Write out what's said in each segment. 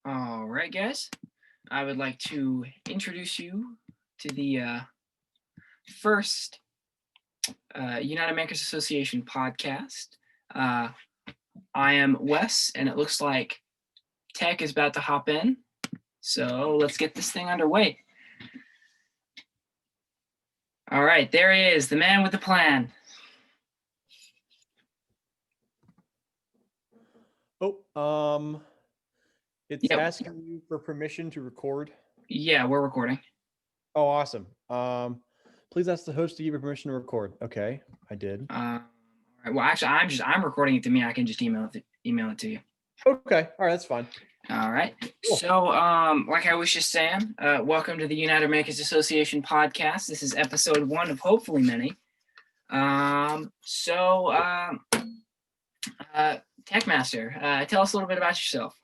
All right, guys. I would like to introduce you to the first United Makers Association podcast. Uh, I am Wes, and it looks like Tech is about to hop in. So let's get this thing underway. All right, there he is, the man with the plan. It's Yep. asking you for permission to record. Yeah, we're recording. Oh, awesome. Please ask the host to give you permission to record. Okay, I did. All right. Well, actually, I'm recording it to me. I can just email it to you. Okay, all right, that's fine. All right. Cool. So, like I was just saying, welcome to the United Makers Association podcast. This is episode 1 of hopefully many. TechMaster, tell us a little bit about yourself.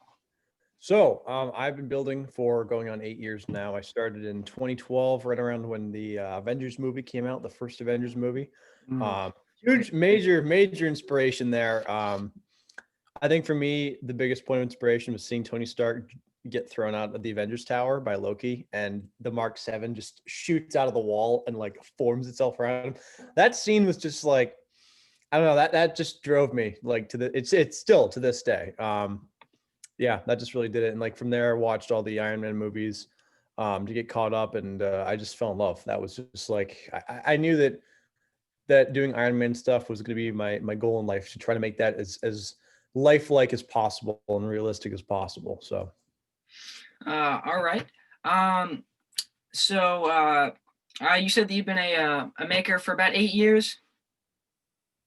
So, I've been building for going on 8 years now. I started in 2012, right around when the Avengers movie came out, the first Avengers movie. Huge, major inspiration there. I think for me, the biggest point of inspiration was seeing Tony Stark get thrown out of the Avengers Tower by Loki, and the Mark 7 just shoots out of the wall and like forms itself around him. That scene was just like, I don't know, that just drove me like to the it's still to this day. Yeah, that just really did it. And like from there, I watched all the Iron Man movies to get caught up, and I just fell in love. That was just like I knew that doing Iron Man stuff was going to be my goal in life, to try to make that as lifelike as possible and realistic as possible. So, all right. You said that you've been a maker for about 8 years.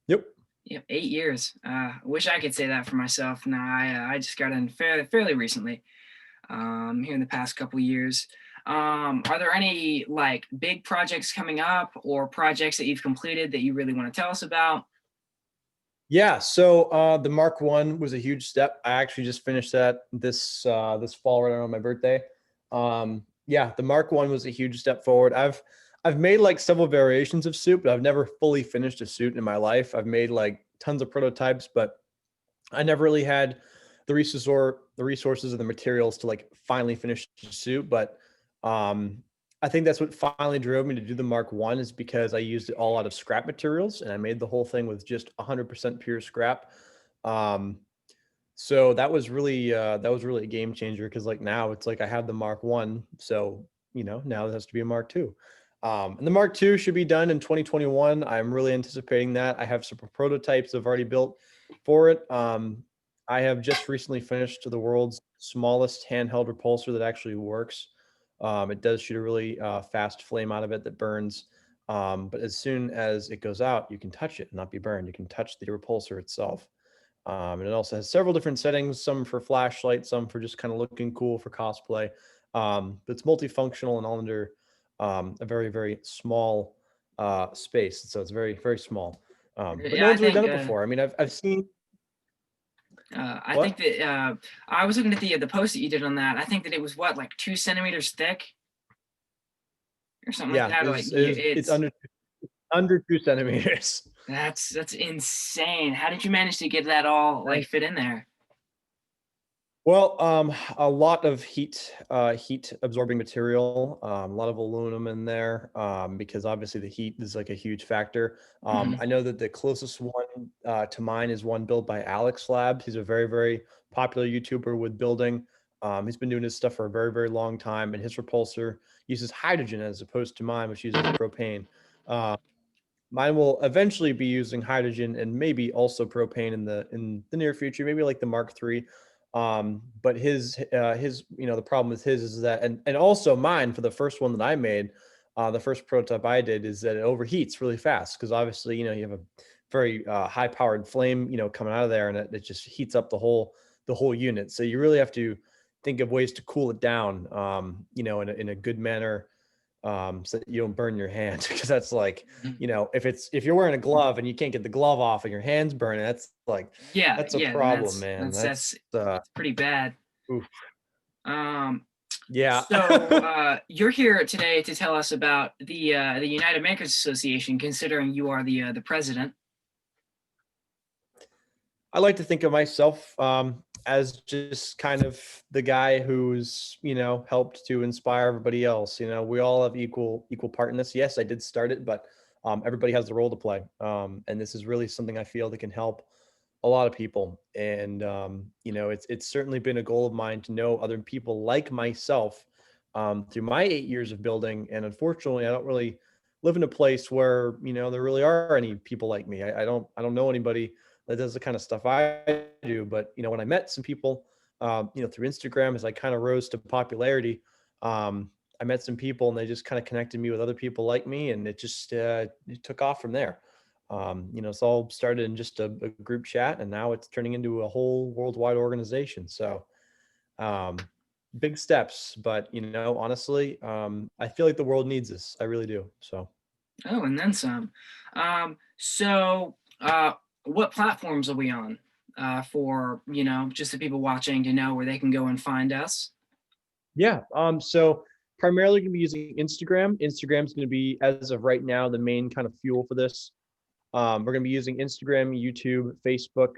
Yep. Yeah, 8 years. I wish I could say that for myself. No, I just got in fairly recently. Here in the past couple years. Are there any like big projects coming up or projects that you've completed that you really want to tell us about? Yeah, so the Mark 1 was a huge step. I actually just finished that this fall right around my birthday. Yeah, the Mark 1 was a huge step forward. I've made like several variations of suit, but I've never fully finished a suit in my life. I've made like tons of prototypes, but I never really had the resources and the materials to like finally finish the suit. But I think that's what finally drove me to do the Mark 1, is because I used it all out of scrap materials, and I made the whole thing with just 100% pure scrap. Um, so that was really a game changer, because like now it's like I have the Mark 1, so now it has to be a Mark 2. And the Mark 2 should be done in 2021. I'm really anticipating that. I have some prototypes I've already built for it. I have just recently finished the world's smallest handheld repulsor that actually works. It does shoot a really fast flame out of it that burns. But as soon as it goes out, you can touch it and not be burned. You can touch the repulsor itself. And it also has several different settings, some for flashlight, some for just kind of looking cool for cosplay. But it's multifunctional and all under a very, very small space. So it's very, very small. But no Yeah, I one's really think done it before. I mean, I've seen. I think that I was looking at the post that you did on that. I think that it was what, like 2 centimeters thick or something like that. It's under 2 centimeters. That's insane. How did you manage to get that all like fit in there? Well, a lot of heat absorbing material, a lot of aluminum in there, because obviously the heat is like a huge factor. I know that the closest one to mine is one built by Alex Labs. He's a very, very popular YouTuber with building. He's been doing his stuff for a very, very long time, and his repulsor uses hydrogen as opposed to mine, which uses propane. Mine will eventually be using hydrogen and maybe also propane in the near future, maybe like the Mark III. But his the problem with his is that, and also mine, for the first one that I made, the first prototype I did, is that it overheats really fast, because obviously you have a very high powered flame coming out of there, and it just heats up the whole unit. So you really have to think of ways to cool it down, in a good manner, so that you don't burn your hand. Because that's like, if you're wearing a glove and you can't get the glove off and your hands burning, that's like, that's a problem, man. That's pretty bad. Oof. Yeah. So you're here today to tell us about the United Makers Association, considering you are the president. I like to think of myself as just kind of the guy who's, helped to inspire everybody else. We all have equal part in this. Yes, I did start it, but everybody has the role to play. And this is really something I feel that can help a lot of people. And it's certainly been a goal of mine to know other people like myself through my 8 years of building. And unfortunately, I don't really live in a place where there really are any people like me. I don't know anybody that does the kind of stuff I do. But when I met some people, through Instagram, as I kind of rose to popularity, I met some people and they just kind of connected me with other people like me, and it just it took off from there. It's all started in just a group chat, and now it's turning into a whole worldwide organization. So, um, big steps, but honestly, I feel like the world needs this. I really do. So, Oh, and then some. So, what platforms are we on for, just the people watching to know where they can go and find us? yeah. So primarily going to be using Instagram. Instagram's going to be, as of right now, the main kind of fuel for this. We're going to be using Instagram, YouTube, Facebook,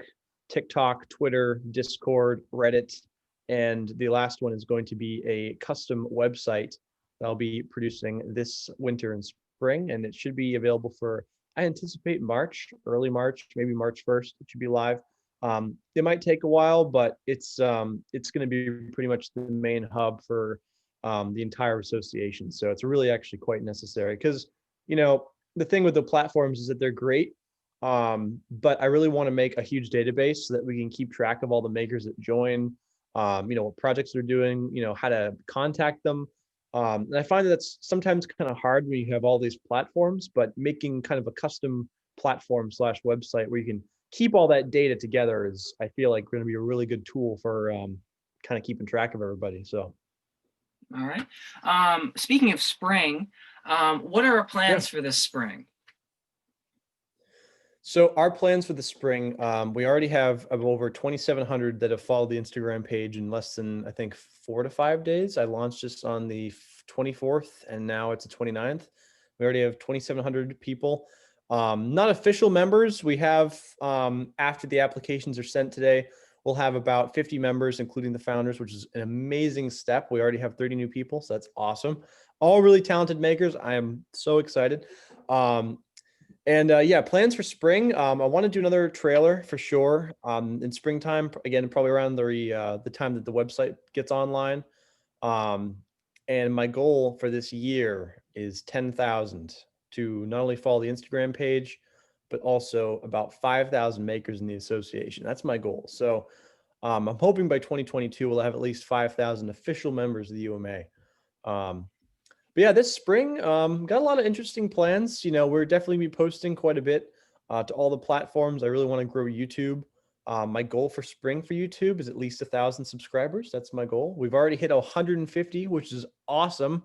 TikTok, Twitter, Discord, Reddit, and the last one is going to be a custom website that I'll be producing this winter and spring, and it should be available for, I anticipate, March, early March, maybe March 1st. It should be live. It might take a while, but it's going to be pretty much the main hub for the entire association. So it's really actually quite necessary because the thing with the platforms is that they're great, but I really want to make a huge database so that we can keep track of all the makers that join, what projects they're doing, how to contact them. And I find that that's sometimes kind of hard when you have all these platforms, but making kind of a custom platform slash website where you can keep all that data together is, I feel like, going to be a really good tool for kind of keeping track of everybody. So, All right. Speaking of spring, what are our yeah. plans for this spring? So our plans for the spring, we already have over 2,700 that have followed the Instagram page in less than, I think, 4 to 5 days. I launched this on the 24th, and now it's the 29th. We already have 2,700 people. Not official members. We have, after the applications are sent today, we'll have about 50 members, including the founders, which is an amazing step. We already have 30 new people, so that's awesome. All really talented makers. I am so excited. And yeah, plans for spring. I want to do another trailer for sure. In springtime, again, probably around the time that the website gets online. Um, and my goal for this year is 10,000 to not only follow the Instagram page, but also about 5,000 makers in the association. That's my goal. So I'm hoping by 2022 we'll have at least 5,000 official members of the UMA. But yeah, this spring, got a lot of interesting plans. We're definitely be posting quite a bit to all the platforms. I really want to grow YouTube. My goal for spring for YouTube is at least 1,000 subscribers. That's my goal. We've already hit 150, which is awesome.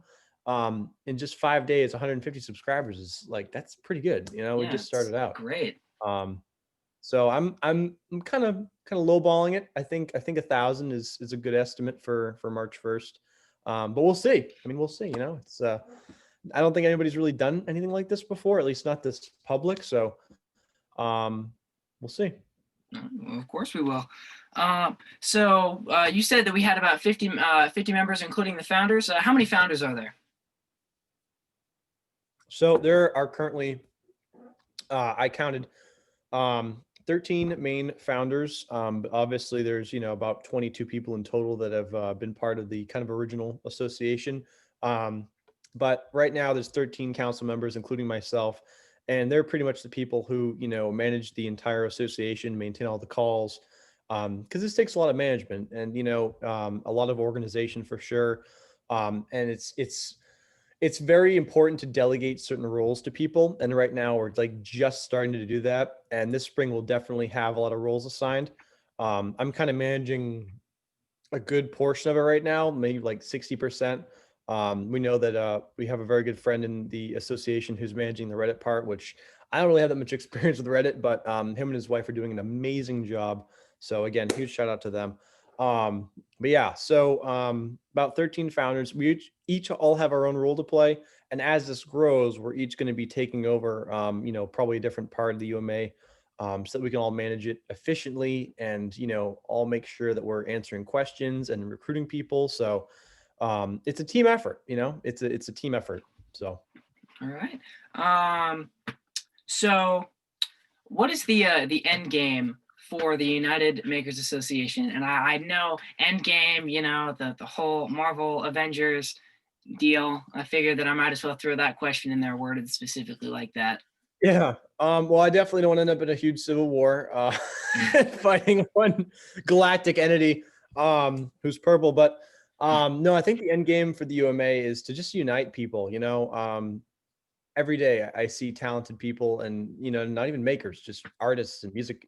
In just 5 days, 150 subscribers is like, that's pretty good. We Yeah, just it's started out. great. Um, so I'm kind of lowballing it. I think 1,000 is a good estimate for March 1st. But we'll see. I mean, we'll see. It's I don't think anybody's really done anything like this before, at least not this public. So we'll see. Well, of course we will. So you said that we had about 50 members, including the founders. How many founders are there? So there are currently I counted 13 main founders. But obviously, there's about 22 people in total that have been part of the kind of original association. Um, but right now, there's 13 council members, including myself, and they're pretty much the people who manage the entire association, maintain all the calls, because this takes a lot of management and a lot of organization for sure. And it's very important to delegate certain roles to people. And right now we're like just starting to do that. And this spring we'll definitely have a lot of roles assigned. I'm kind of managing a good portion of it right now, maybe like 60%. We know that we have a very good friend in the association who's managing the Reddit part, which I don't really have that much experience with Reddit, but him and his wife are doing an amazing job. So again, huge shout out to them. But yeah, so about 13 founders. We each all have our own role to play, and as this grows, we're each going to be taking over, probably a different part of the UMA so that we can all manage it efficiently and, all make sure that we're answering questions and recruiting people. So it's a team effort, it's a team effort. So All right. Um, so what is the end game for the United Makers Association? And I know end game, the whole Marvel Avengers deal. I figured that I might as well throw that question in there, worded specifically like that. yeah. Well, I definitely don't want to end up in a huge civil war, fighting one galactic entity, who's purple. But no, I think the end game for the UMA is to just unite people. Every day I see talented people, and not even makers, just artists and music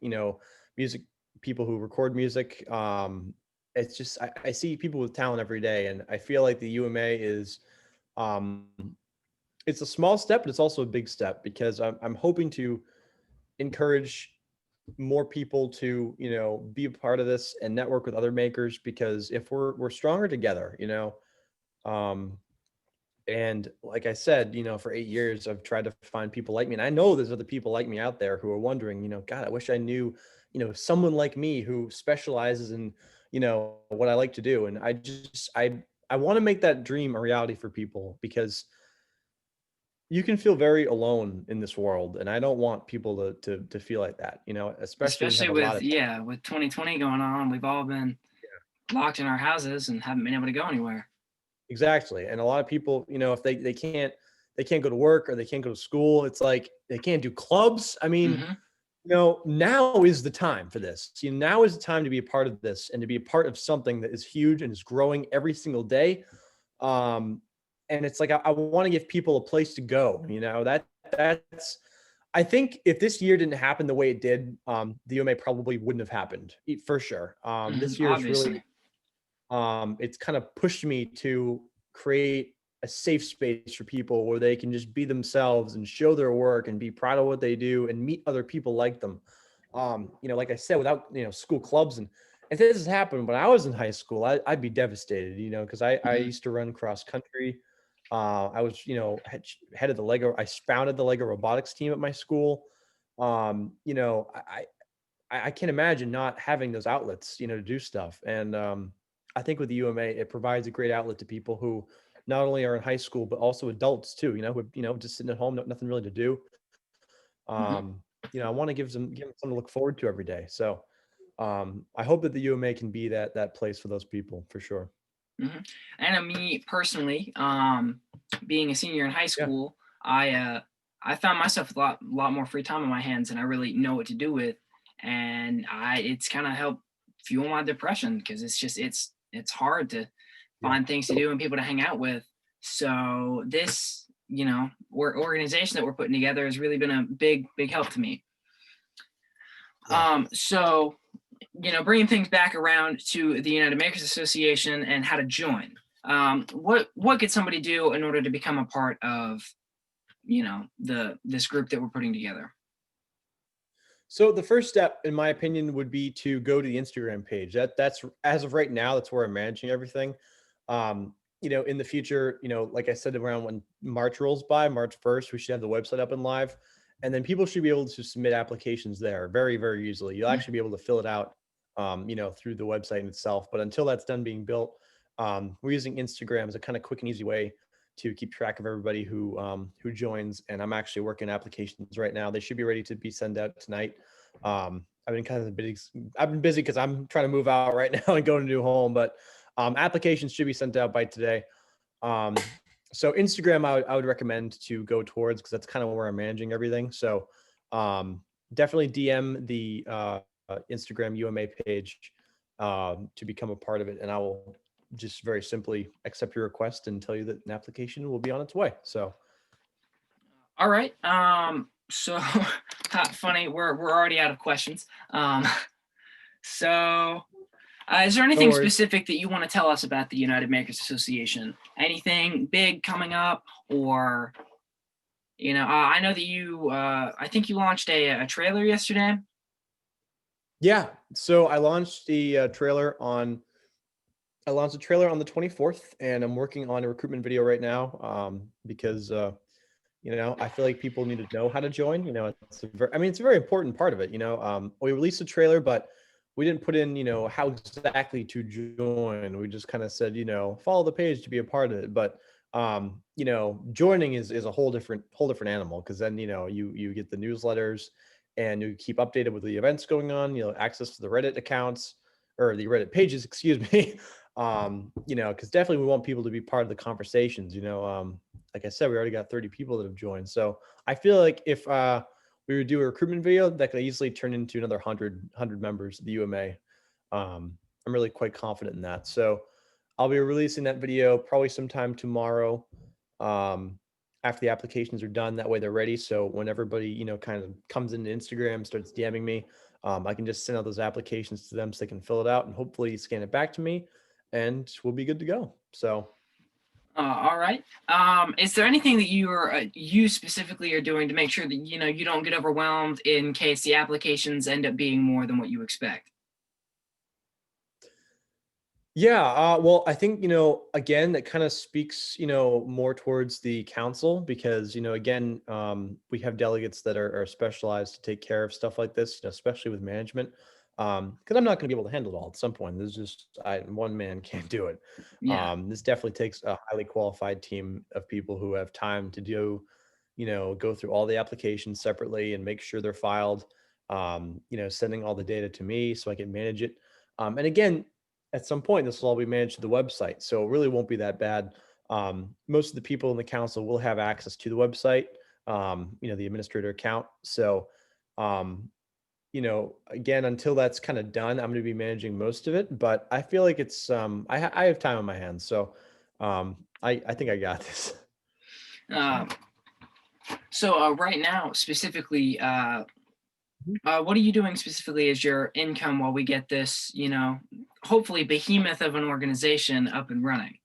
people who record music. It's just I see people with talent every day, and I feel like the UMA is um, it's a small step, but it's also a big step because I'm hoping to encourage more people to be a part of this and network with other makers, because if we're stronger together, um and like I said, for 8 years I've tried to find people like me, and I know there's other people like me out there who are wondering, God, I wish I knew someone like me who specializes in what I like to do. And I want to make that dream a reality for people, because you can feel very alone in this world, and I don't want people to feel like that, especially when you Especially have a lot with of with 2020 going on, we've all been locked in our houses and haven't been able to go anywhere. exactly. And a lot of people, if they can't go to work, or they can't go to school, it's like they can't do clubs. I mean, Hmm. now is the time for this. Now is the time to be a part of this, and to be a part of something that is huge and is growing every single day. Um, and it's like I want to give people a place to go. That's I think if this year didn't happen the way it did, the UMA probably wouldn't have happened, for sure. This year is really Obviously. it's kind of pushed me to create a safe space for people where they can just be themselves and show their work and be proud of what they do and meet other people like them. Like I said, without school clubs, and if this has happened when I was in high school, I'd be devastated, because I Hmm. used to run cross country. I was, head of the Lego. I founded the Lego robotics team at my school. I can't imagine not having those outlets, to do stuff. And I think with the UMA, it provides a great outlet to people who not only are in high school, but also adults too, who, just sitting at home, nothing really to do. Hmm. I want to give them something to look forward to every day. So I hope that the UMA can be that place for those people for sure. Hmm. And me personally, being a senior in high Yeah. school, I found myself a lot more free time on my hands, and I really know what to do with, and it's kind of helped fuel my depression because it's hard to Yeah. find things to do and people to hang out with. So this, organization that we're putting together has really been a big help to me. Yeah. So bringing things back around to the United Makers Association and how to join. What could somebody do in order to become a part of this group that we're putting together? So the first step, in my opinion, would be to go to the Instagram page. That's as of right now, that's where I'm managing everything. In the future, like I said, around when March rolls by, March 1st, we should have the website up and live. And then people should be able to submit applications there very, very easily. You'll actually be able to fill it out, through the website in itself. But until that's done being built, we're using Instagram as a kind of quick and easy way to keep track of everybody who joins. And I'm actually working applications right now. They should be ready to be sent out tonight. I've been busy because I'm trying to move out right now and go to a new home, but applications should be sent out by today. Um, so Instagram, I would recommend to go towards, because that's kind of where I'm managing everything. So definitely DM the Instagram UMA page to become a part of it, and I will just very simply accept your request and tell you that an application will be on its way. So All right. So funny, we're already out of questions. So is there no anything worries. specific that you want to tell us about the United Makers Association? Anything big coming up, or I know that I think you launched a trailer yesterday. Yeah. So I launched a trailer on the 24th, and I'm working on a recruitment video right now, because I feel like people need to know how to join. It's a very important part of it. We released a trailer, but we didn't put in, how exactly to join. We just kind of said, follow the page to be a part of it. But joining is a whole different animal, because then you get the newsletters and you keep updated with the events going on. Access to the Reddit accounts, or the Reddit pages, excuse me. Because definitely we want people to be part of the conversations. Like I said, we already got 30 people that have joined. So I feel like if we would do a recruitment video, that could easily turn into another 100 members of the UMA. I'm really quite confident in that. So I'll be releasing that video probably sometime tomorrow, after the applications are done. That way they're ready. So when everybody, kind of comes into Instagram, starts DMing me, I can just send out those applications to them so they can fill it out and hopefully scan it back to me, and we'll be good to go. So All right. Is there anything that you specifically are doing to make sure that you don't get overwhelmed in case the applications end up being more than what you expect? yeah, well, I think, again, that kind of speaks, more towards the council, because, again, we have delegates that are specialized to take care of stuff like this, especially with management. Because I'm not going to be able to handle it all at some point. There's just one man can't do it. Yeah. This definitely takes a highly qualified team of people who have time to do, go through all the applications separately and make sure they're filed. Sending all the data to me so I can manage it. And again, at some point, this will all be managed to the website, so it really won't be that bad. Most of the people in the council will have access to the website, the administrator account. So, again, until that's kind of done, I'm going to be managing most of it. But I feel like it's I have time on my hands, so I think I got this. Uh, so right now, specifically, what are you doing specifically as your income while we get this, hopefully behemoth of an organization up and running?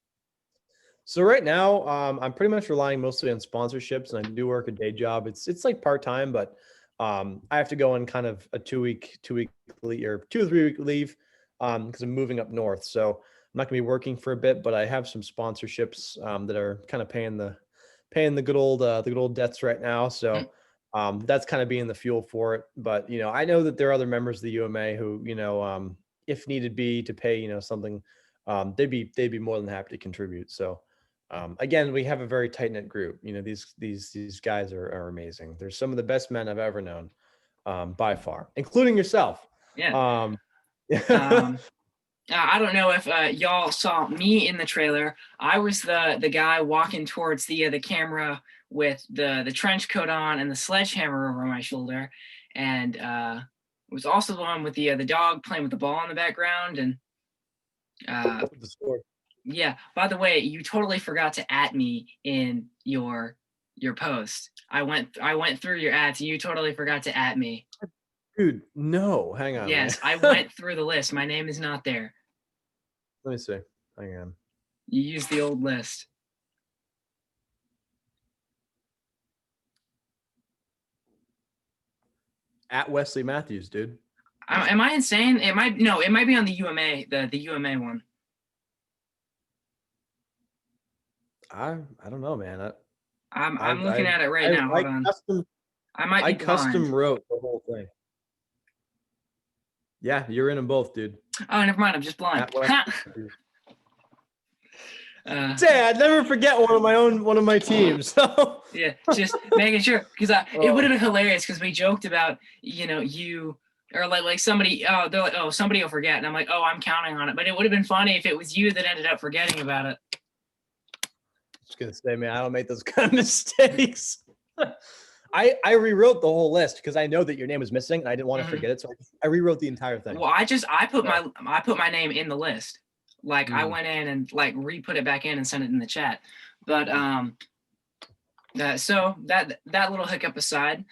So right now, I'm pretty much relying mostly on sponsorships, and I do work a day job. It's like part time, but I have to go on kind of a 2 week leave, or 2 or 3 week leave, because I'm moving up north. So I'm not gonna be working for a bit, but I have some sponsorships that are kind of paying the good old debts right now. Mm. So that's kind of being the fuel for it. But I know that there are other members of the UMA who, if needed be to pay, something, they'd be more than happy to contribute. So again, we have a very tight knit group. These guys are amazing. They're some of the best men I've ever known, by far, including yourself. Yeah. Um, Um, I don't know if y'all saw me in the trailer. I was the guy walking towards the camera with the trench coat on and the sledgehammer over my shoulder, and was also the one with the dog playing with the ball in the background. And the score. yeah, by the way, you totally forgot to at me in your post. I went through your ads and you totally forgot to at me. Dude, no, hang on, man. Yes, I went through the list. My name is not there. Let me see. Hang on. You used the old list. At Wesley Matthews, dude. Am I insane? It might no. It might be on the UMA, the UMA one. I don't know, man. I'm looking at it right now. Hold on. I might be I blind. custom wrote the whole thing. Yeah, you're in them both, dude. Oh, never mind. I'm just blind. Dad, never forget one of my teams. So yeah, just making sure, because it would have been hilarious, because we joked about you, or like somebody, they're like, oh, somebody will forget, and I'm like, oh, I'm counting on it. But it would have been funny if it was you that ended up forgetting about it. I was gonna say, man, I don't make those kind of mistakes. I rewrote the whole list because I know that your name was missing and I didn't want to forget it, so I rewrote the entire thing. Well, I put my name in the list. Like I went in and like re-put it back in and sent it in the chat. But so that little hiccup aside,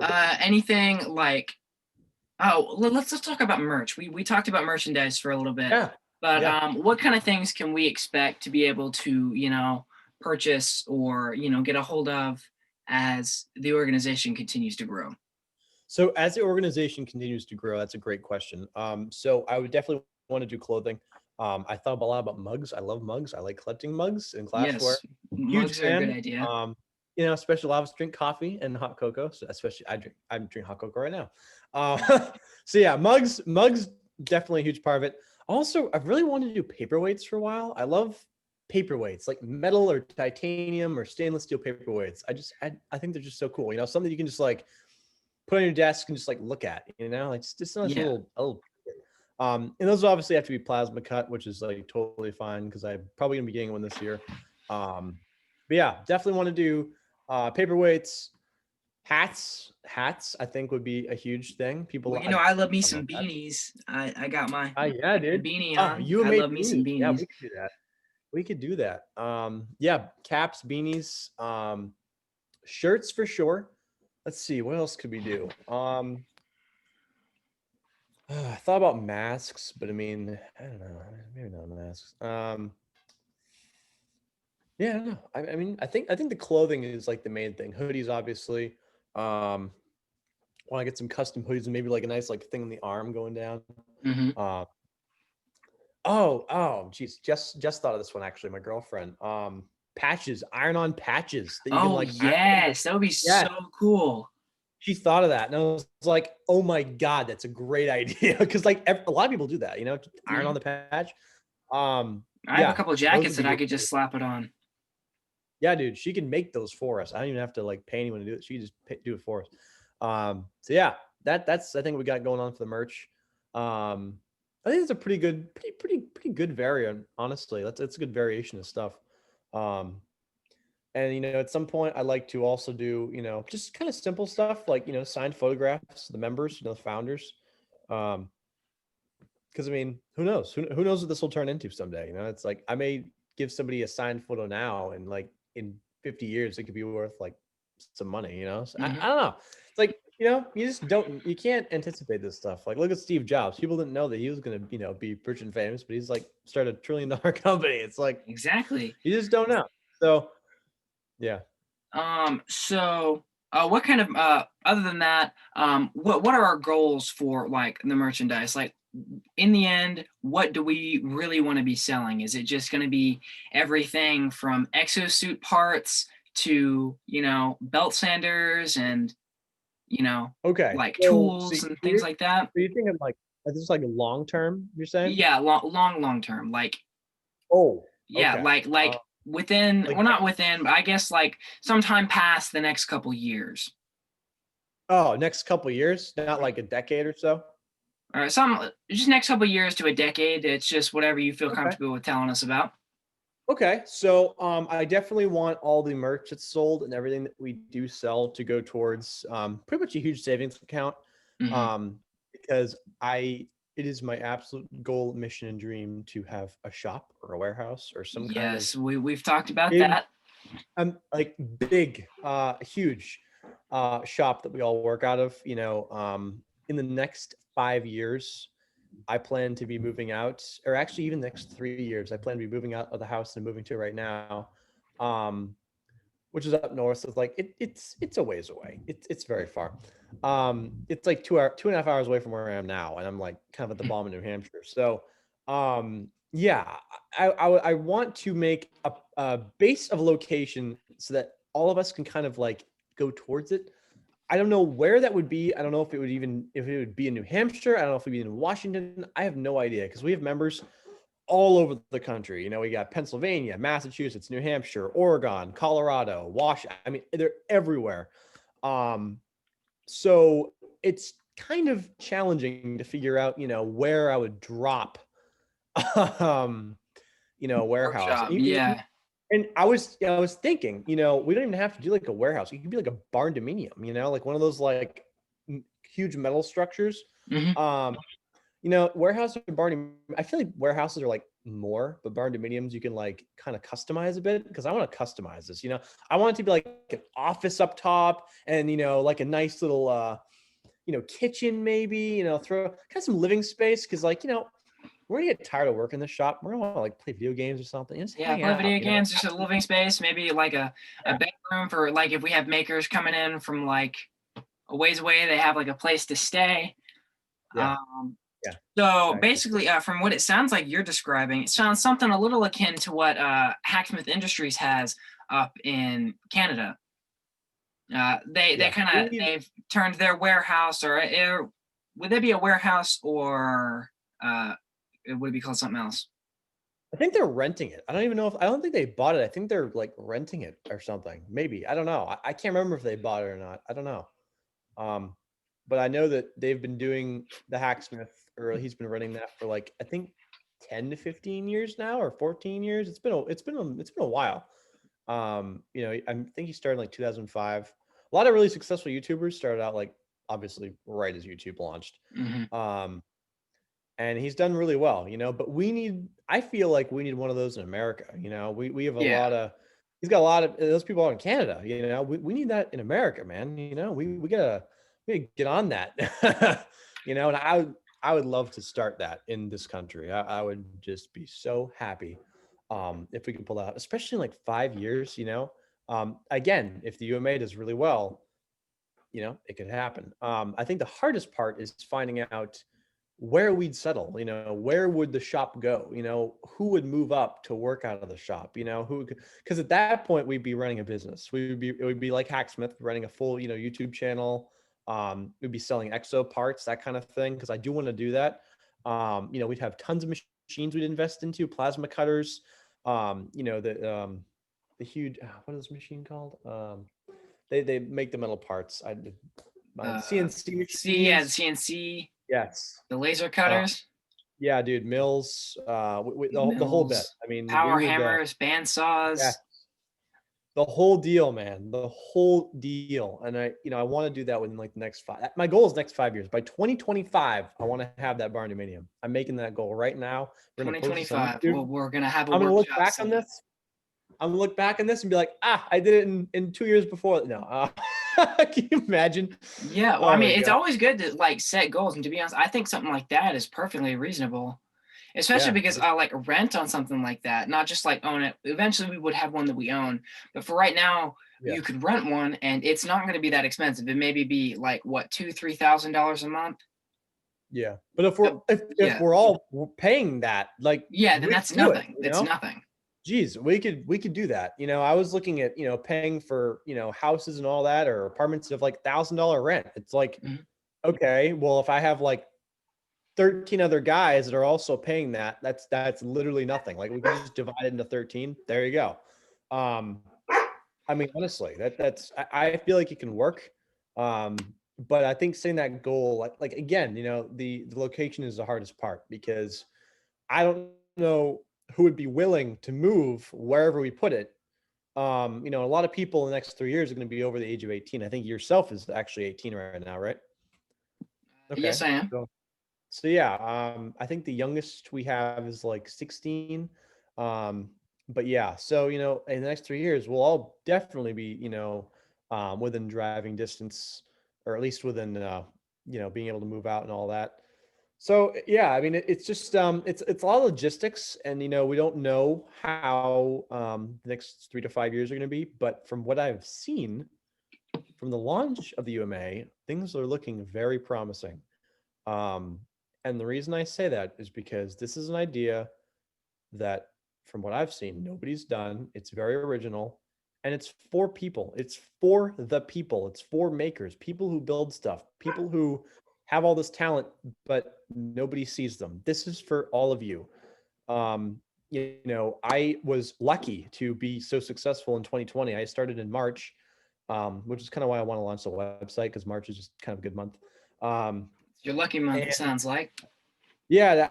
anything like, oh, let's talk about merch. We talked about merchandise for a little bit. Yeah. But Yeah. what kind of things can we expect to be able to purchase or get a hold of as the organization continues to grow? So as the organization continues to grow, that's a great question. So I would definitely want to do clothing. I thought a lot about mugs. I love mugs. I like collecting mugs and glassware. Yes, Huge mugs are a good fan. idea. Especially a lot of us drink coffee and hot cocoa. So especially I'm drinking hot cocoa right now. So yeah, mugs definitely a huge part of it. Also, I've really wanted to do paperweights for a while. I love paperweights, like metal or titanium or stainless steel paperweights. I think they're just so cool. Something you can just like put on your desk and just like look at. Like just a nice Yeah. little. And those obviously have to be plasma cut, which is like totally fine because I'm probably gonna be getting one this year. But yeah, definitely want to do paperweights, hats. I think would be a huge thing. Well, People, I love me I love some that. beanies. I got my Yeah, dude. beanie Oh, on. you and I me love me some beanies. Yeah, beanies. we could do that. We could do that. Yeah, caps, beanies, shirts for sure. Let's see, what else could we do? I thought about masks, but I mean, I don't know. Maybe not masks. Yeah, I don't know. I mean, I think the clothing is like the main thing. Hoodies, obviously. Um, Want to get some custom hoodies and maybe like a nice like thing on the arm going down. Hmm. Uh, geez, just thought of this one actually. My girlfriend. Patches, iron-on patches that you can Oh like iron on. yes, that would be Yeah, so cool. she thought of that, and I was like, "Oh my god, that's a great idea!" Because like a lot of people do that, iron on Hmm. the patch. I have a Yeah, couple those jackets would be that I good. could just slap it on. Yeah, dude, she can make those for us. I don't even have to like pay anyone to do it. She just do it for us. So yeah, that's I think we got going on for the merch. Um, I think it's a pretty good variant. Honestly, that's a good variation of stuff. Um, and at some point, I like to also do just kind of simple stuff like signed photographs, of the members, the founders. Um, because I mean, who knows? Who knows what this will turn into someday? It's like I may give somebody a signed photo now, and like in 50 years, it could be worth like some money. So I Hmm. don't know. It's like you can't anticipate this stuff. Like look at Steve Jobs. People didn't know that he was gonna be rich and famous, but he's like started $1 trillion company. It's like Exactly. you just don't know. So yeah. So what kind of other than that, what are our goals for like the merchandise? Like in the end, what do we really want to be selling? Is it just going to be everything from exosuit parts to, belt sanders and, you know, Okay. like So tools and things like that? you're thinking like is this like a long term? You're saying? Yeah, long term. Like, Oh, yeah, okay. like within, Like well, not within, but I guess like sometime past the next couple years. next couple years, not like a decade or so. Or some just next couple years to a decade. It's just whatever you feel Okay. comfortable with telling us about. Okay. So I definitely want all the merch that's sold and everything that we do sell to go towards pretty much a huge savings account. Hmm. Because it is my absolute goal, mission, and dream to have a shop or a warehouse or some kind of Yes, we've talked about big, that. like big, huge shop that we all work out of. In the next 5 years, I plan to be moving out, or actually even the next 3 years. I plan to be moving out of the house I'm moving to right now, um, which is up north. So it's like it's a ways away. It's very far. It's like 2.5 hours away from where I am now, and I'm like kind of at the bottom of New Hampshire. So, yeah, I want to make a base of location so that all of us can kind of like go towards it. I don't know where that would be. I don't know if it would be in New Hampshire. I don't know if it would be in Washington. I have no idea because we have members all over the country. We got Pennsylvania, Massachusetts, New Hampshire, Oregon, Colorado, Washington. I mean, they're everywhere. Um, so it's kind of challenging to figure out, where I would drop, um, a warehouse. Workshop. Yeah. And I was thinking, we don't even have to do like a warehouse. It could be like a barn dominium, like one of those like huge metal structures. Hmm. Um, warehouse or barn, I feel like warehouses are like more, but barn dominiums you can like kind of customize a bit because I want to customize this. I want it to be like an office up top and like a nice little kitchen maybe, throw kind of some living space because like, we're gonna get tired of working in the shop. We're gonna want to like play video games or something. Just Yeah, hang play out, video games, just a living space, maybe like a Yeah. bedroom for like if we have makers coming in from like a ways away, they have like a place to stay. Yeah. Um, Yeah, So exactly. basically, from what it sounds like you're describing, it sounds something a little akin to what Hacksmith Industries has up in Canada. They Yeah, kind we of need. they've turned their warehouse, or would they be a warehouse, or uh, would it be called something else? I think they're renting it. I don't even know if I don't think they bought it. I think they're like renting it or something. Maybe. I don't know. I can't remember if they bought it or not. I don't know. Um, but I know that they've been doing the Hacksmith, or he's been running that for like I think 10 to 15 years now, or 14 years. It's been a while. I think he started in like 2005. A lot of really successful YouTubers started out like obviously right as YouTube launched. Hmm. Um, and he's done really well, but I feel like we need one of those in America. We have a Yeah. lot of he's got a lot of those people out in Canada. We need that in America, man. We gotta get on that. And I would love to start that in this country. I would just be so happy if we could pull that out, especially in like 5 years. Again, if the UMA does really well, it could happen. I think the hardest part is finding out where we'd settle. Where would the shop go? Who would move up to work out of the shop? Because at that point we'd be running a business. It would be like Hacksmith running a full, YouTube channel. We'd be selling exo parts, that kind of thing. Because I do want to do that. We'd have tons of machines we'd invest into, plasma cutters. The huge what is this machine called? They make the metal parts. CNC Yeah, the machines. CNC, Yes. the laser Uh, cutters, yeah, dude, mills, the whole bit. mills, I mean, we power would, hammers, band yeah, saws. the whole deal, man, the whole deal. And I want to do that within like the next my goal is next 5 years. By 2025, I want to have that bar dominium. I'm making that goal right now. We're going to post this on 2025. YouTube. Well, we're gonna have a I'm going to look workshop back set on up. this. I'm going to look back on this and be like, I did it in 2 years before. No, can you imagine? Yeah, well, I Oh mean, my it's God. always good to like set goals, and to be honest, I think something like that is perfectly reasonable, especially Yeah. because I like rent on something like that, not just like own it. Eventually, we would have one that we own, but for right now, Yeah. you could rent one, and it's not going to be that expensive. It maybe be like what, $2,000-3,000 a month. Yeah. But if we're Uh, if yeah, we're all paying that, like yeah, then we could that's do it, nothing. It's nothing. Geez, we could do that. I was looking at, paying for, houses and all that, or apartments of like $1,000 rent. It's like, Mhm. okay, well, if I have like 13 other guys that are also paying that, that's literally nothing. Like we can just divide it into 13. There you go. Um, I mean, honestly, I feel like it can work. Um, but I think setting that goal, like again, the location is the hardest part because I don't know who would be willing to move wherever we put it. A lot of people in the next 3 years are going to be over the age of 18. I think yourself is actually 18 right now, right? Okay. Yes, I am. So yeah, I think the youngest we have is like 16. Um, but yeah, so in the next 3 years, we'll all definitely be, within driving distance, or at least within, being able to move out and all that. So yeah, I mean, it's just it's a lot of logistics, and we don't know how the next 3 to 5 years are going to be. But from what I've seen from the launch of the UMA, things are looking very promising. Um, and the reason I say that is because this is an idea that, from what I've seen, nobody's done. It's very original, and it's for people. It's for the people. It's for makers, people who build stuff, people who have all this talent, but nobody sees them. This is for all of you. I was lucky to be so successful in 2020. I started in March, which is kind of why I want to launch the website, because March is just kind of a good month. It's your lucky month, it And sounds like. yeah,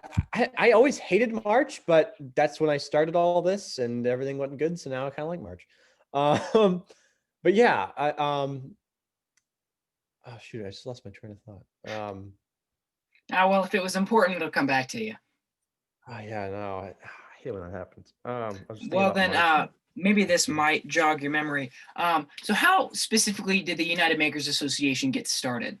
I always hated March, but that's when I started all this and everything went good. So now I kind of like March. Um, but yeah, oh shoot, I just lost my train of thought. Ah, well, if it was important, it'll come back to you. Yeah, no, I hate when that happens. I was just thinking Well, about then, March. maybe this might jog your memory. So how specifically did the United Makers Association get started?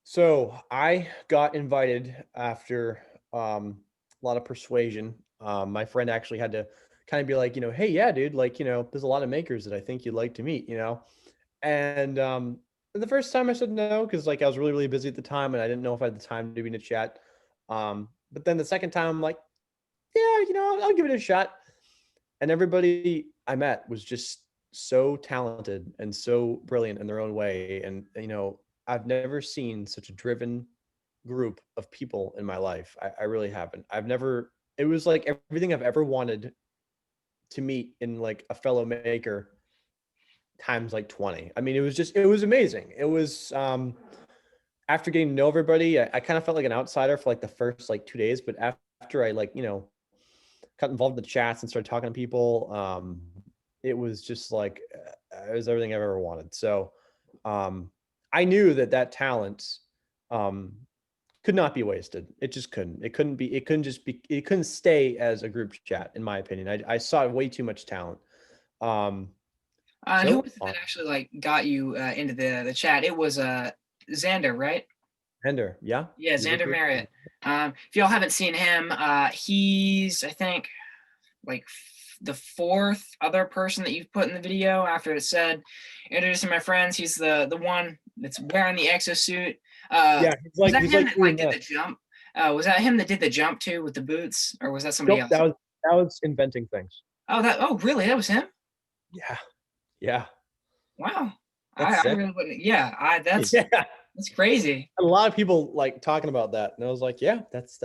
So I got invited after a lot of persuasion. My friend actually had to kind of be like, hey, yeah, dude, like, there's a lot of makers that I think you'd like to meet, and the first time I said no because like I was really busy at the time and I didn't know if I had the time to be in a chat. But then the second time I'm like, yeah, I'll give it a shot. And everybody I met was just so talented and so brilliant in their own way. And I've never seen such a driven group of people in my life. I really haven't. I've never. It was like everything I've ever wanted to meet in like a fellow maker times like 20. I mean, it was amazing. It was after getting to know everybody, I kind of felt like an outsider for like the first like 2 days, but after I like, got involved in the chats and started talking to people, it was just like it was everything I've ever wanted. So I knew that talent um, could not be wasted. It just couldn't. It couldn't be. It couldn't just be. It couldn't stay as a group chat, in my opinion. I saw way too much talent. Um, And who so was it that actually like got you into the chat? It was Xander, right? Ender, yeah, Yeah, he Xander recruited. Marriott. If y'all haven't seen him, he's I think like the fourth other person that you've put in the video after it said introducing my friends. He's the one that's wearing the exosuit. Yeah, Was that he's him like that doing like did the this. jump? Was that him that did the jump too with the boots, or was that somebody Nope, else? that was inventing things. Oh really? That was him? Yeah, yeah, Wow. that's I sick. really wouldn't. Yeah, I Yeah, that's crazy. a lot of people like talking about that, and I was like, yeah, that's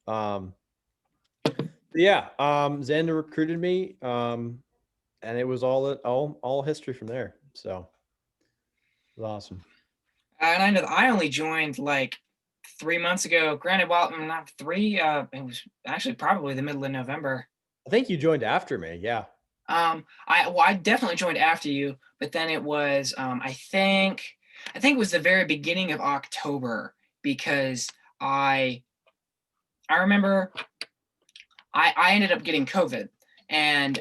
um, yeah. Xander recruited me, and it was all history from there. So it was awesome. And I know that I only joined like 3 months ago. Granted, well, not three. It was actually probably the middle of November. I think you joined after me. Yeah. I definitely joined after you, but then it was I think it was the very beginning of October because I remember I ended up getting COVID, and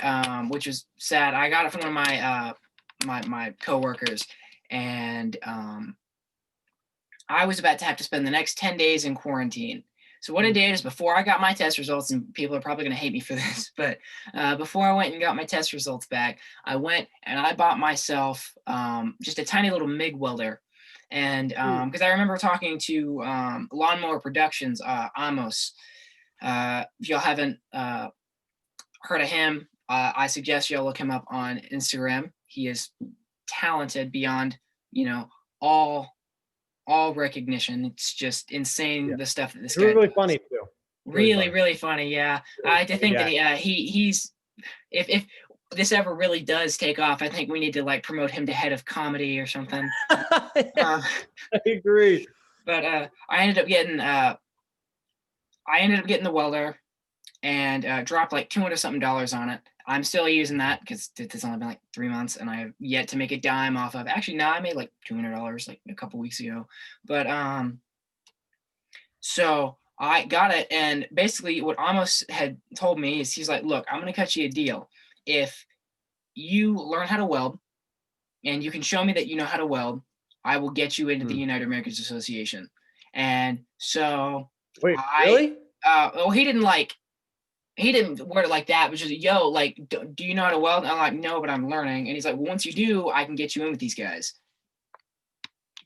which was sad. I got it from one of my coworkers, and I was about to have to spend the next 10 days in quarantine. So what I did is before I got my test results, and people are probably going to hate me for this, but before I went and got my test results back, I went and I bought myself just a tiny little MIG welder. And because I remember talking to Lawnmower Productions, Amos. If y'all haven't heard of him, I suggest y'all look him up on Instagram. He is talented beyond, you know, all all recognition. It's just insane Yeah. the stuff that this It's guy really does. funny too. Really Really, funny. really funny. Yeah, I Really like to funny think that guy. he's if this ever really does take off, I think we need to like promote him to head of comedy or something. Uh, I agree. but I ended up getting the welder and dropped like 200 something dollars on it. I'm still using that because it's only been like 3 months and I have yet to make a dime off of. Actually, no, I made like $200 like a couple weeks ago. But so I got it, and basically what Amos had told me is he's like, "Look, I'm going to cut you a deal. If you learn how to weld and you can show me that you know how to weld, I will get you into the Hmm. United Americans Association." And so Wait, I, really? well, he didn't word it like that, but just, yo, like, do you know how to weld? And I'm like, no, but I'm learning. And he's like, well, once you do, I can get you in with these guys.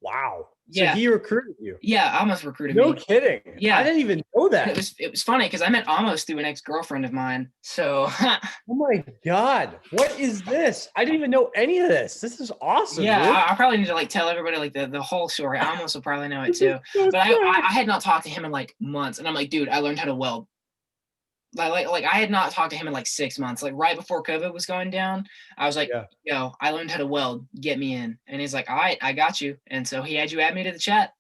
Wow. So Yeah, he recruited you. yeah, Amos recruited No me. kidding. I Yeah, didn't even know and that. it was funny because I met Amos through an ex girlfriend of mine. So Oh my God. What is this? I didn't even know any of this. This is awesome, yeah, dude. I probably need to like tell everybody like the whole story. Amos will probably know it This is too. so But sick. I had not talked to him in like months, and I'm like, dude, I learned how to weld. Like I had not talked to him in like 6 months. Like right before COVID was going down, I was like, Yeah. yo, I learned how to weld. Get me in. And he's like, all right, I got you. And so he had you add me to the chat.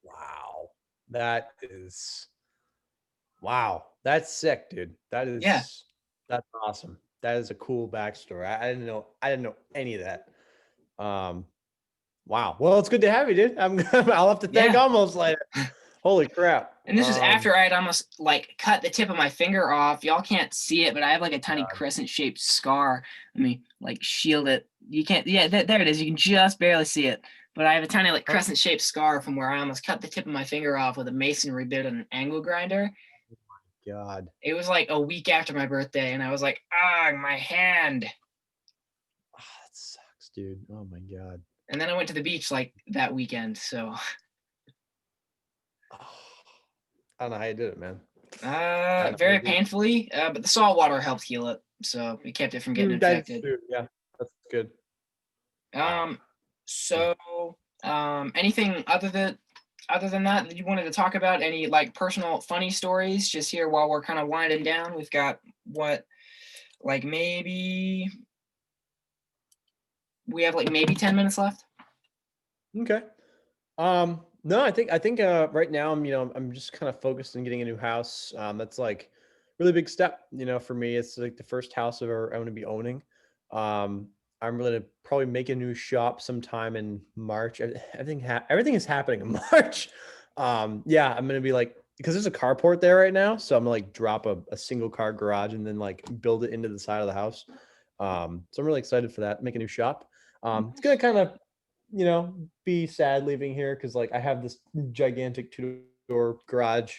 Wow. That is wow. That's sick, dude. Yeah, That's awesome. That is a cool backstory. I didn't know any of that. Um wow. Well, it's good to have you, dude. I'll have to thank yeah. almost later. Holy crap. And this was after I had almost like cut the tip of my finger off. Y'all can't see it, but I have like a tiny God. crescent shaped scar. Let me like shield it. You can't, yeah, there it is. You can just barely see it. But I have a tiny like Oh crescent shaped scar from where I almost cut the tip of my finger off with a masonry bit and an angle grinder. God. It was like a week after my birthday, and I was like, ah, my hand. Oh, that sucks. dude. Oh my god. And then I went to the beach like that weekend. So Oh, I don't know how you did it, man. I don't know how you very did it. painfully, but the salt water helped heal it. So it kept it from getting That's infected. true. Yeah, that's good. Wow. Um, so anything other than that you wanted to talk about? Any like personal funny stories? Just here while we're kind of winding down. We've got what, like maybe we have like maybe 10 minutes left. Okay. No, I think right now I'm just kind of focused on getting a new house. That's like really big step, for me. It's like the first house I'm going to be owning. Um, I'm going to probably make a new shop sometime in March. Everything is happening in March. Yeah, I'm going to be like, because there's a carport there right now, so I'm gonna like drop a single car garage and then like build it into the side of the house. So I'm really excited for that. Make a new shop. It's gonna Nice. kind of be sad leaving here because like I have this gigantic two-door garage,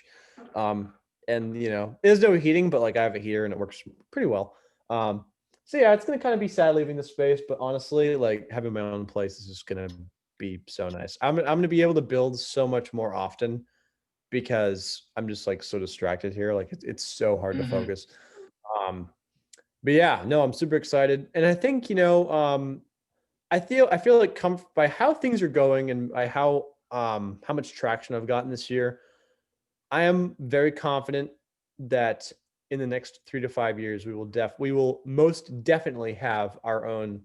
um, and there's no heating, but like I have a heater and it works pretty well. Um, so yeah, it's gonna kind of be sad leaving the space, but honestly, like having my own place is just gonna be so nice. I'm gonna be able to build so much more often because I'm just like so distracted here. Like it's so hard to Hmm. focus. Um, but yeah, no, I'm super excited, and I think I feel like by how things are going and by how much traction I've gotten this year, I am very confident that in the next 3 to 5 years we will most definitely have our own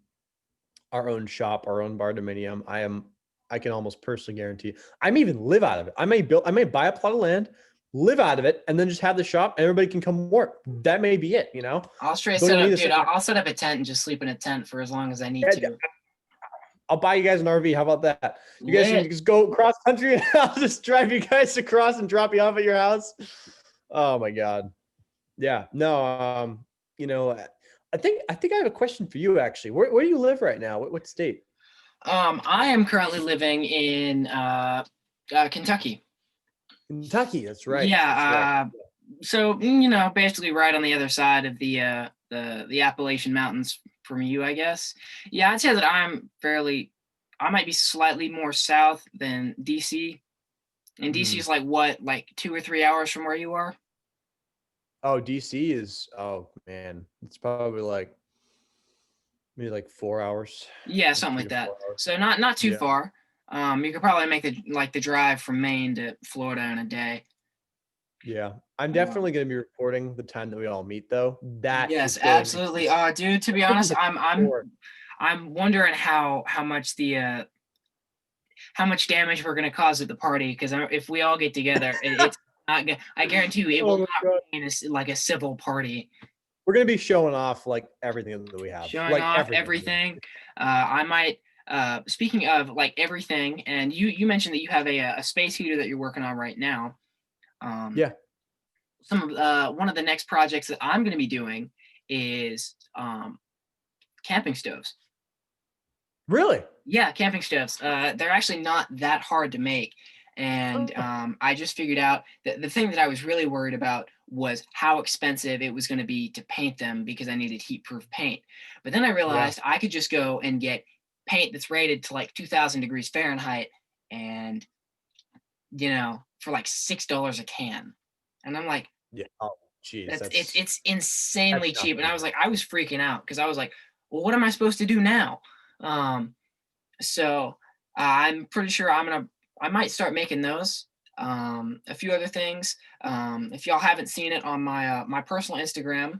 shop, our own bar dominium. I can almost personally guarantee. I may even live out of it. I may buy a plot of land, live out of it, and then just have the shop and everybody can come work. That may be it. I'll straight Don't set even need up, a dude. second. I'll set up a tent and just sleep in a tent for as long as I need to. I'll buy you guys an RV. How about that? You guys can Lit. just go cross country and I'll just drive you guys across and drop you off at your house. Oh my God. Yeah. No, I think I have a question for you actually. Where do you live right now? What state? I am currently living in Kentucky. Kentucky. That's right. That's right. Yeah. So basically right on the other side of the Appalachian Mountains from you, I guess. Yeah, I'd say that I might be slightly more south than DC. And DC Mm. is like what, like 2 or 3 hours from where you are? Oh, DC is, oh man, it's probably like maybe like 4 hours, Yeah, like something three like to that. four hours. So not too Yeah. far. You could probably make the drive from Maine to Florida in a day. Yeah. I'm Um, definitely going to be recording the time that we all meet though. That yes, is going to be absolutely. Dude, to be going to honest, be hardcore. I'm wondering how much damage we're gonna cause at the party because if we all get together, it's not. I guarantee you, it will Oh my not God. remain like a civil party. We're going to be showing off like everything that we have, Showing like off everything. everything. I might. Speaking of like everything, and you mentioned that you have a space heater that you're working on right now. Um, Yeah. one of the next projects that I'm going to be doing is camping stoves. Really? Yeah, camping stoves. They're actually not that hard to make. And Oh, I just figured out that the thing that I was really worried about was how expensive it was going to be to paint them because I needed heat-proof paint. But then I yeah. realized I could just go and get paint that's rated to like 2000 degrees Fahrenheit and, for like $6 a can. And I'm like, Yeah. Oh, geez. it's That's insanely cheap. And nothing. I was like, I was freaking out because I was like, well, what am I supposed to do now? Um, so I'm pretty sure I might start making those. A few other things. If y'all haven't seen it on my personal Instagram,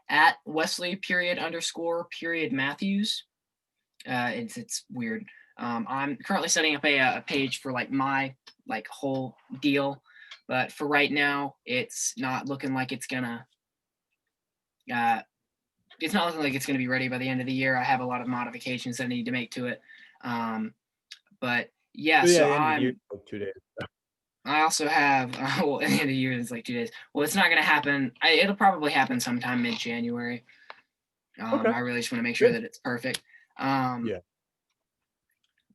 at Wesley period underscore period Matthews. It's weird. I'm currently setting up a page for like my like whole deal, but for right now, uh, it's not looking like it's gonna be ready by the end of the year. I have a lot of modifications that I need to make to it. Um, But yeah, So yeah, so the end of the year, like 2 days. I also have well, at the end of the year it's like 2 days. Well, it's not going to happen. It'll probably happen sometime mid-January. Okay. I really just want to make sure Good. that it's perfect. Um, Yeah.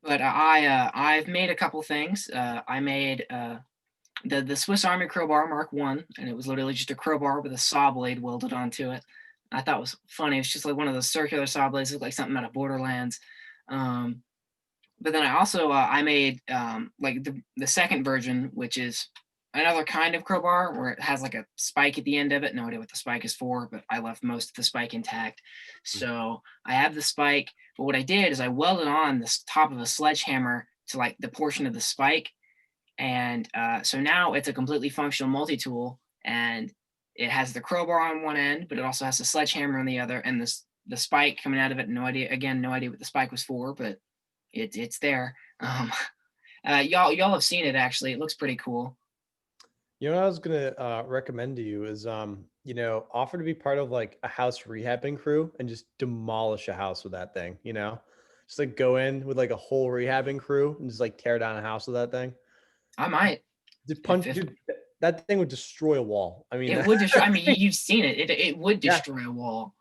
but I've made a couple things. I made the Swiss Army crowbar Mark One, and it was literally just a crowbar with a saw blade welded onto it. I thought was funny. It's just like one of those circular saw blades, look like something out of Borderlands. Um, but then I also I made like the second version, which is another kind of crowbar where it has like a spike at the end of it. No idea what the spike is for, but I left most of the spike intact. So I have the spike, but what I did is I welded on the top of a sledgehammer to like the portion of the spike, and so now it's a completely functional multi-tool, and it has the crowbar on one end, but it also has the sledgehammer on the other, and this the spike coming out of it. No idea. Again, no idea what the spike was for, but it's there. Y'all have seen it actually. It looks pretty cool. You know what I was gonna recommend to you is offer to be part of like a house rehabbing crew and just demolish a house with that thing, Just like go in with like a whole rehabbing crew and just like tear down a house with that thing. I might Just if punch, dude, that thing would destroy a wall. I mean, it would destroy. I mean, thing- you've seen it. It would yeah, destroy a wall.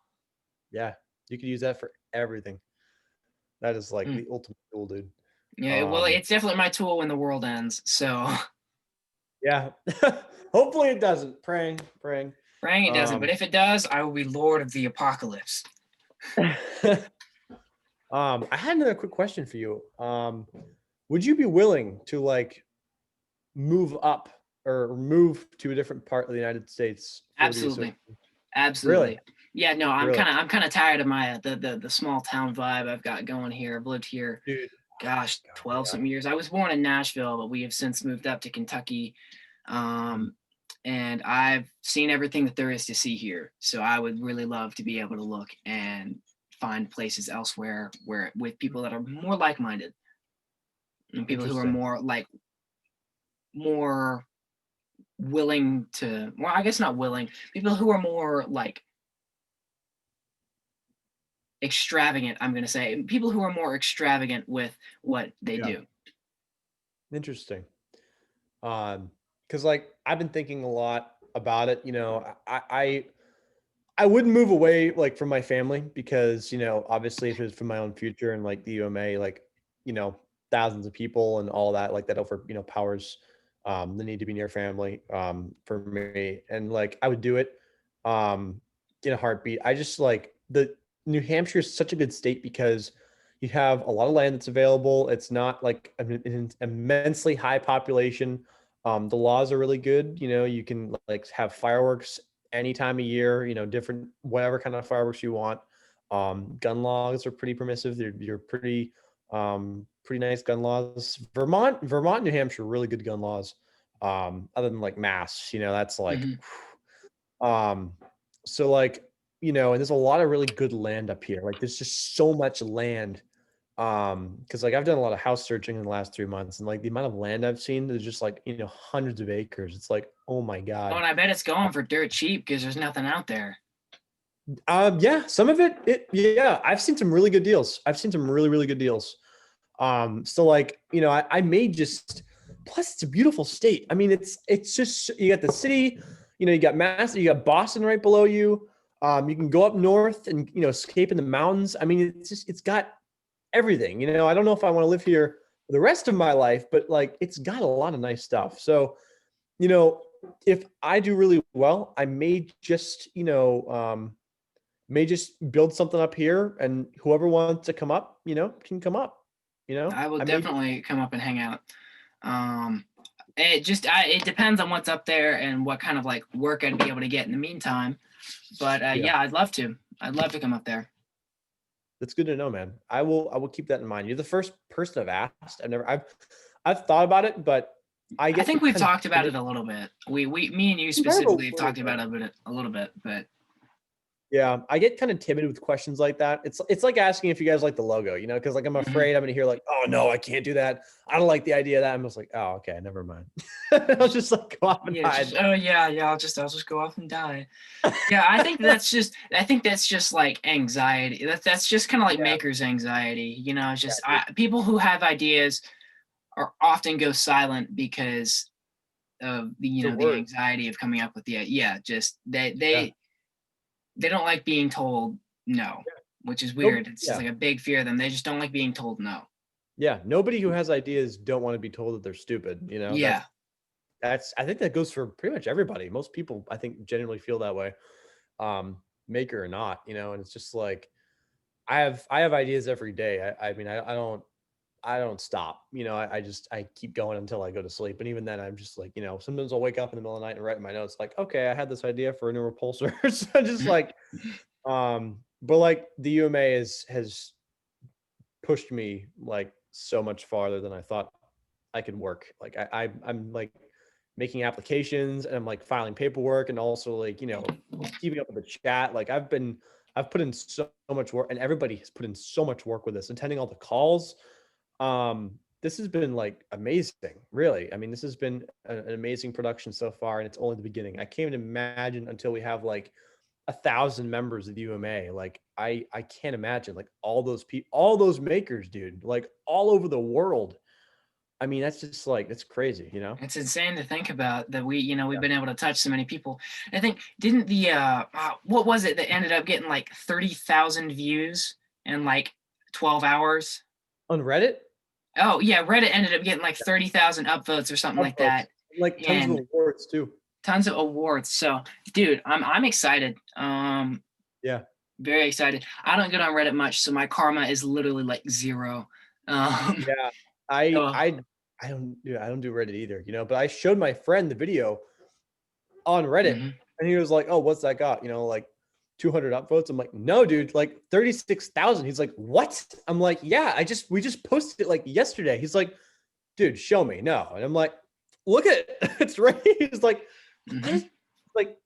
yeah, you could use that for everything. That is like Mm. the ultimate tool, dude. Yeah. Well, Um, it's definitely my tool when the world ends. So yeah. Hopefully it doesn't. Praying. praying it doesn't, but Um, if it does, I will be Lord of the Apocalypse. I had another quick question for you. Would you be willing to like move up or move to a different part of the United States for the Absolutely. association? Really? Absolutely. Yeah, no, Really? I'm kind of tired of my the small town vibe I've got going here. I've lived here, Dude. gosh, God, 12 yeah. some years. I was born in Nashville, but we have since moved up to Kentucky. Mhm. Um, and I've seen everything that there is to see here. So I would really love to be able to look and find places elsewhere where with people that are more like-minded and people who are Interesting. more willing to, well, I guess not willing, people who are more like extravagant, I'm going to say, people who are more extravagant with what they Yeah. do. Interesting. Because like I've been thinking a lot about it. I wouldn't move away like from my family because obviously if it's for my own future and like the UMA, like you know thousands of people and all that, like that over powers the need to be near family for me, and like I would do it um in a heartbeat. I just like the New Hampshire is such a good state because you have a lot of land that's available. It's not like an immensely high population. The laws are really good. You can like have fireworks any time of year, different whatever kind of fireworks you want. Gun laws are pretty permissive. They're pretty nice gun laws. Vermont, New Hampshire, really good gun laws. Other than like Mass, that's like, Hmm. um, so like, and there's a lot of really good land up here. Like there's just so much land. Because like I've done a lot of house searching in the last 3 months, and like the amount of land I've seen, there's just like hundreds of acres. It's like, oh my Oh, god. and I bet it's going for dirt cheap because there's nothing out there. Yeah, some of yeah, I've seen some really good deals. I've seen some really, really good deals. So like, I may just plus it's a beautiful state. I mean, it's just you got the city, you got Mass, you got Boston right below you. You can go up north and escape in the mountains. I mean, it's got everything. I don't know if I want to live here for the rest of my life, but like it's got a lot of nice stuff. So, you know, if I do really well, I may just build something up here, and whoever wants to come up, can come up. I will I may just, definitely come up and hang out. Um, it depends on what's up there and what kind of like work I'd be able to get in the meantime. But yeah, yeah, I'd love to. I'd love to come up there. that's good to know, man. I will keep that in mind. You're the first person I've asked. I've thought about it, but I I think get we've kind of talked about timid. it a little bit. Me and you We have a specifically have little talked bit. about it a little bit, but Yeah, I get kind of timid with questions like that. It's like asking if you guys like the logo, because like I'm mhm. afraid I'm gonna hear like, oh no, I can't do that. I don't like the idea of that. I'm just like, oh okay, never mind. I'll just like go off and Yeah, just hide. oh yeah, I'll just go off and die. Yeah, I think that's just like anxiety. That's just kind of like Yeah, maker's anxiety. It's yeah, just people who have ideas are often go silent because of the it's a the word. anxiety of coming up with the yeah, just Yeah, they don't like being told no, which is no, weird. It's just yeah, like a big fear of them. They just don't like being told no. yeah. Nobody who has ideas don't want to be told that they're stupid. Yeah. That's I think that goes for pretty much everybody. Most people I think genuinely feel that way. Um, maker or not, and it's just like I have ideas every day. I mean, I don't stop. I keep going until I go to sleep. And even then I'm just like, sometimes I'll wake up in the middle of the night and write in my notes like, okay, I had this idea for a new repulsor. So just like, but like the UMA has pushed me like so much farther than I thought I could work. Like I'm like making applications and I'm like filing paperwork and also like, keeping up with the chat. Like I've put in so much work, and everybody has put in so much work with this, attending all the calls. This has been like amazing, really. I mean, this has been an amazing production so far, and it's only the beginning. I can't even imagine until we have like 1,000 members of the UMA. Like I can't imagine like all those people, all those makers, dude, like all over the world. I mean, that's just like, it's crazy, It's insane to think about that we've Yeah. been able to touch so many people. I think didn't the what was it that ended up getting like 30,000 views in like 12 hours? On Reddit, Oh yeah, Reddit ended up getting like 30,000 upvotes or something like upvotes, that, like tons of and awards too. tons of awards. So, dude, I'm excited. Yeah. Very excited. I don't get on Reddit much, so my karma is literally like zero. Um, Yeah. I so, I I don't do Reddit either, but I showed my friend the video on Reddit mhm. and he was like, "Oh, what's that got?" Like 200 upvotes. I'm like, "No, dude, like 36,000." He's like, "What?" I'm like, "Yeah, we just posted it like yesterday." He's like, "Dude, show me." No. And I'm like, "Look at it. It's right." He's like, "What is Mhm. like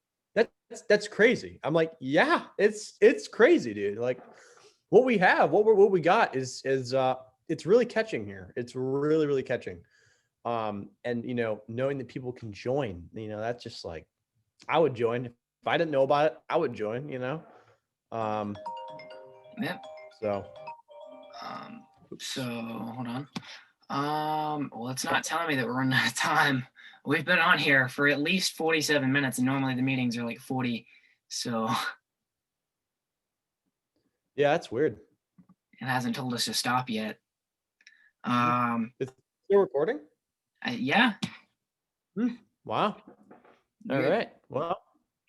that's crazy." I'm like, "Yeah, it's crazy, dude." Like what we got is it's really catching here. It's really, really catching. And knowing that people can join, that's just like, I would join. If I didn't know about it, I would join. Um, Yep. so Um, so oops. hold on. Well, it's not telling me that we're running out of time. We've been on here for at least 47 minutes, and normally the meetings are like 40. So Yeah, that's weird. it hasn't told us to stop yet. Hmm. Um, It's still recording? yeah, Hmm. Wow. All good. right. Well,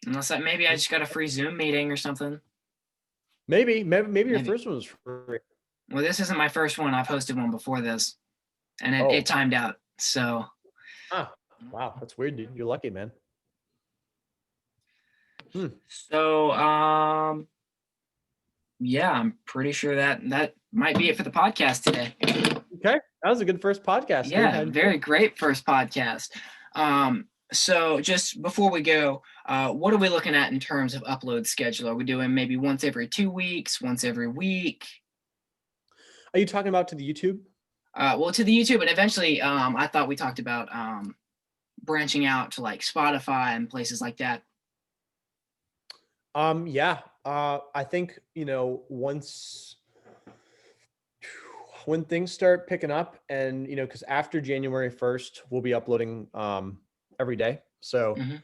Unless maybe I hmm, just got a free Zoom meeting or something. maybe your Maybe. first one was free. Well, this isn't my first one. I've hosted one before this, and it Oh, timed out. So, ah, wow, that's weird, dude. You're lucky, man. Hmm. so yeah, I'm pretty sure that might be it for the podcast today. Okay, that was a good first podcast, dude. I Yeah, enjoyed very it. great first podcast. So just before we go, what are we looking at in terms of upload schedule? Are we doing maybe once every 2 weeks, once every week? Are you talking about to the YouTube? Well, to the YouTube, and eventually, I thought we talked about branching out to like Spotify and places like that. Yeah. I think, once when things start picking up and, because after January 1st, we'll be uploading every day. So, Hmm.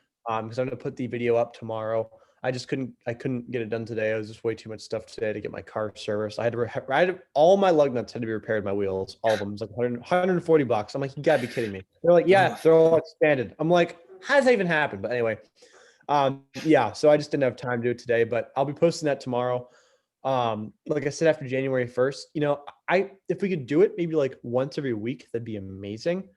because I'm gonna put the video up tomorrow. I couldn't get it done today. I was just way too much stuff today to get my car serviced. All my lug nuts had to be repaired, my wheels, all of them. It was like 140 bucks. I'm like, you gotta be kidding me. They're like, yeah, Oof. they're all expanded. I'm like, how does that even happen? But anyway, yeah, so I just didn't have time to do it today, but I'll be posting that tomorrow. Like I said, after January 1st, if we could do it maybe like once every week, that'd be amazing.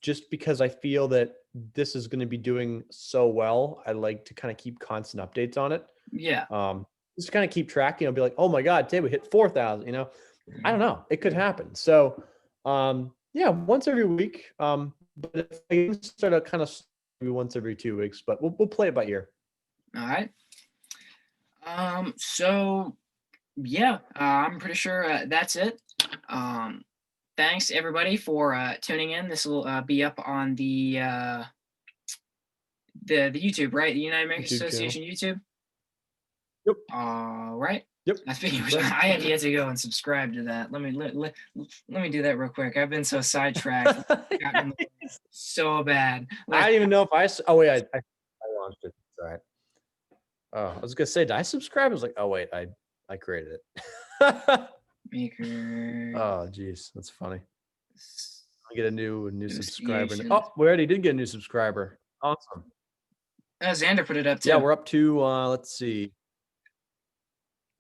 Just because I feel that this is going to be doing so well, I like to kind of keep constant updates on it. Yeah. Um, just kind of keep track, be like, oh my God, today we hit 4,000, I don't Mhm. know. It could happen. So, yeah, once every week. But if I can start out kind of maybe once every 2 weeks, but we'll play it by ear. All right. So yeah, I'm pretty sure that's it. Um, Thanks everybody for tuning in. This will be up on the YouTube, right? The United American YouTube channel. Association YouTube. Yep. All right. Yep. Speaking of which, Right. I have yet to go and subscribe to that. Let me do that real quick. I've been so sidetracked, gotten so bad. I didn't even know if oh wait, I launched it. It's all right. Oh, I was gonna say, did I subscribe? I was like, oh wait, I created it. Maker Oh geez, that's funny. I get a new subscriber. Association. Oh, we already did get a new subscriber. Awesome. Xander put it up too. Yeah, we're up to let's see.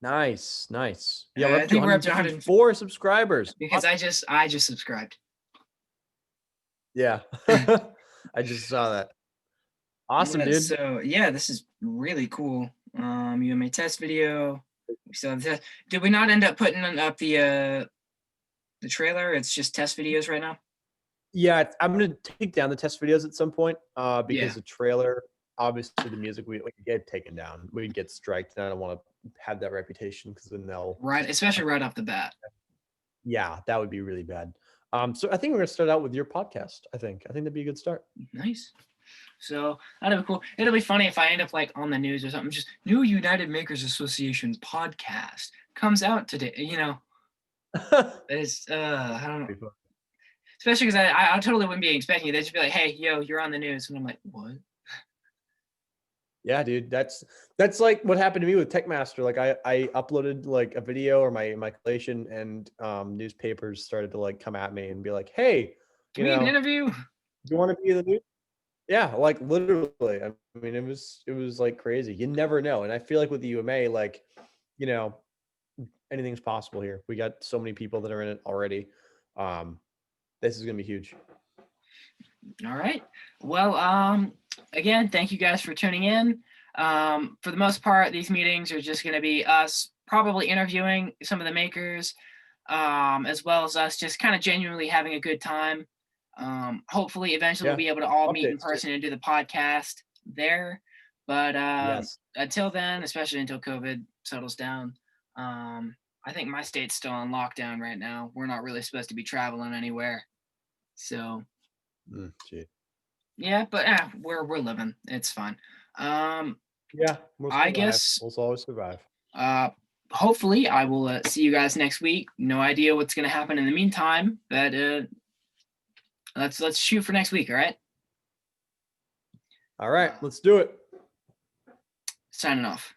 Nice. Yeah, we're I up to think we're up to 100 154 subscribers. because Awesome. I just subscribed. Yeah. I just saw that. Awesome, Yeah, dude. so yeah, this is really cool. UMA test video. We still have that. Did we not end up putting up the trailer? It's just test videos right now. Yeah, I'm gonna take down the test videos at some point Yeah, because the trailer, obviously the music, we could get taken down. We'd get striked, and I don't want to have that reputation because then they'll, right, especially right off the bat. yeah, that would be really bad. So I think we're gonna start out with your podcast. I think that'd be a good start. Nice. So that'll be cool. It'll be funny if I end up like on the news or something. Just new United Makers Association podcast comes out today. It's I don't know. Especially because I totally wouldn't be expecting it. They'd just be like, "Hey, yo, you're on the news," and I'm like, "What?" Yeah, dude, that's like what happened to me with TechMaster. Like I uploaded like a video or my collation, and newspapers started to like come at me and be like, "Hey, Can we get an interview? do you want to be in the news?" Yeah, like literally. I mean, it was like crazy. You never know, and I feel like with the UMA, like you know, anything's possible here. We got so many people that are in it already. This is gonna be huge. All right. Well, again, thank you guys for tuning in. For the most part, these meetings are just going to be us probably interviewing some of the makers, as well as us just kind of genuinely having a good time. Hopefully, eventually, Yeah, we'll be able to all meet in updates too. person and do the podcast there. But Yes. until then, especially until COVID settles down, I think my state's still on lockdown right now. We're not really supposed to be traveling anywhere. So Gee. yeah, but we're living. It's fine. Yeah, we'll I survive. guess We'll always survive. uh hopefully I will see you guys next week. No idea what's gonna happen in the meantime, but let's shoot for next week, all right? All right, let's do it. Signing off.